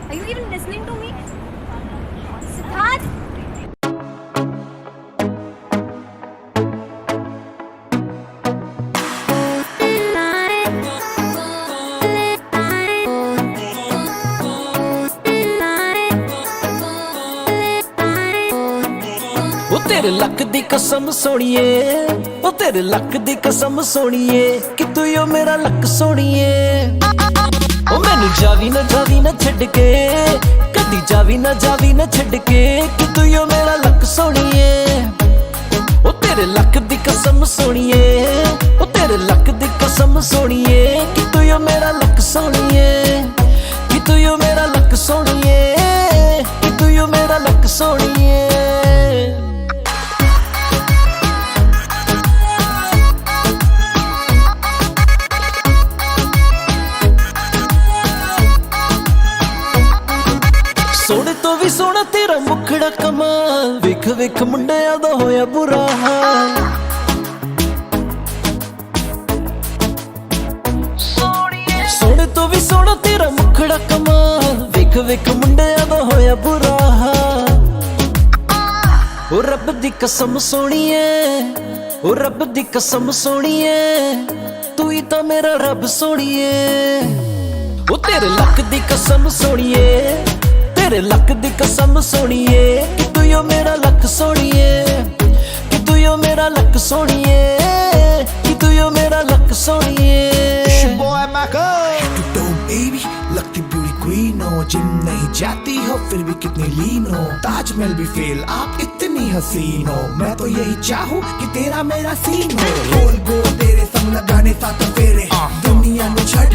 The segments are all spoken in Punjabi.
Are you even listening to me? Siddharth! ਉਹ ਤੇਰੇ ਲੱਕ ਦੀ ਕਸਮ ਸੋਣੀਏ, ਉਹ ਤੇਰੇ ਲੱਕ ਦੀ ਕਸਮ ਸੋਣੀਏ, ਕਿ ਤੂੰ ਓ ਮੇਰਾ ਲੱਕ ਸੋਣੀਏ। ਉਹ ਮੈਨੂੰ ਜਾਵੀ ਨਾ ਛੱਡ ਕੇ, ਕਦੀ ਜਾਵੀ ਨਾ ਛੱਡ ਕੇ, ਕਿ ਤੂੰ ਓ ਮੇਰਾ ਲੱਕ ਸੋਣੀਏ। ਉਹ ਤੇਰੇ ਲੱਕ ਦੀ ਕਸਮ ਸੋਣੀਏ, ਉਹ ਤੇਰੇ ਲੱਕ ਦੀ ਕਸਮ ਸੋਣੀਏ, ਕਿ ਤੂੰ ਓ ਮੇਰਾ ਲੱਕ ਸੋਣੀਏ, ਕਿ ਤੂੰ ਓ ਮੇਰਾ ਲੱਕ ਸੋਣੀਏ, ਕਿ ਤੂੰ ਓ ਮੇਰਾ ਲੱਕ ਸੋਣੀਏ। ਸੋਹਣੇ ਤੋਂ ਵੀ ਸੋਹਣਾ ਤੇਰਾ ਮੁਖੜਾ ਕਮਾਲ, ਵੇਖ ਵੇਖ ਮੁੰਡਿਆਂ ਦਾ ਹੋਇਆ ਬੁਰਾ ਹਾਲ। ਸੋਹਣੇ ਤੋਂ ਵੀ ਸੋਹਣਾ ਤੇਰਾ ਮੁਖੜਾ ਕਮਾਲ, ਵੇਖ ਵੇਖ ਮੁੰਡਿਆਂ ਦਾ ਹੋਇਆ ਬੁਰਾ ਹਾਲ। ਉਹ ਰੱਬ ਦੀ ਕਸਮ ਸੋਣੀਏ, ਉਹ ਰੱਬ ਦੀ ਕਸਮ ਸੋਣੀਏ, ਤੂੰ ਹੀ ਤਾਂ ਮੇਰਾ ਰੱਬ ਸੋਣੀਏ। ਉਹ ਤੇਰੇ ਲੱਕ ਦੀ ਕਸਮ ਸੋਣੀਏ, ਤੇਰੇ ਲੱਕ ਦੀ ਕਸਮ ਸੋਣੀਏ, ਕਿ ਤੂੰ ਓ ਮੇਰਾ ਲੱਕ ਸੋਣੀਏ, ਕਿ ਤੂੰ ਓ ਮੇਰਾ ਲੱਕ ਸੋਣੀਏ, ਕਿ ਤੂੰ ਓ ਮੇਰਾ ਲੱਕ ਸੋਣੀਏ। It's your boy Michael. Head to toe baby, लगती beauty queen हो, जिम नहीं जाती हो फिर भी कितनी लीन हो, ताजमहल भी फेल आप इतनी हसीन हो, मैं तो यही चाहूँ कि तेरा मेरा सीन हो। गोल गोल तेरे संग लगाने साथ फेरे, दुनिया में छड़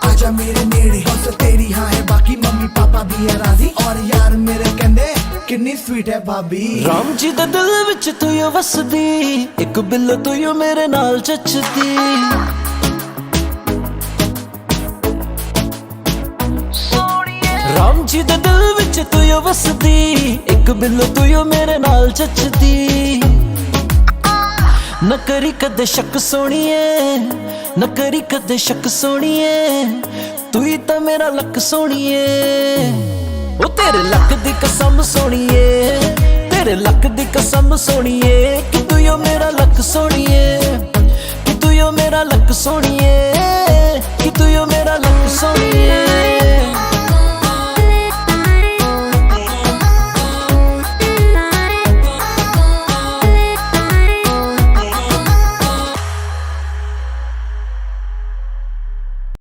आजा मेरे नेड़े, बस तेरी हाँ है बाकी मम्मी पापा भी है राजी, और यार मेरे कहंदे कितनी स्वीट है भाभी। ਰਾਮ ਜੀ ਦੇ ਦਿਲ ਵਿੱਚ ਤੂੰ ਓ ਵਸਦੀ, ਇੱਕ ਬਿੱਲ ਤੂੰ ਓ ਮੇਰੇ ਨਾਲ ਚੱਚਦੀ। ਰਾਮ ਜੀ ਦੇ ਦਿਲ ਵਿੱਚ ਤੂੰ ਓ ਵਸਦੀ, ਇੱਕ ਬਿੱਲ ਤੂੰ ਓ ਮੇਰੇ ਨਾਲ ਚੱਚਦੀ। ਨਾ ਕਰੀ ਕਦੇ ਸ਼ੱਕ ਸੋਣੀਏ, ਨਾ ਕਰੀ ਕਦੇ ਸ਼ੱਕ ਸੋਣੀਏ, ਤੂੰ ਹੀ ਤਾਂ ਮੇਰਾ ਲੱਕ ਸੋਣੀਏ। ਉਹ ਤੇਰੇ ਲੱਕ ਦੀ ਕਸਮ ਸੋਣੀਏ, ਤੇਰੇ ਲੱਕ ਦੀ ਕਸਮ ਸੋਣੀਏ, ਕਿ ਤੂੰ ਓ ਮੇਰਾ ਲੱਕ ਸੋਣੀਏ, ਕਿ ਤੂੰ ਓ ਮੇਰਾ ਲੱਕ ਸੋਣੀਏ, ਕਿ ਤੂੰ ਓ ਮੇਰਾ ਲੱਕ ਸੋਣੀਏ।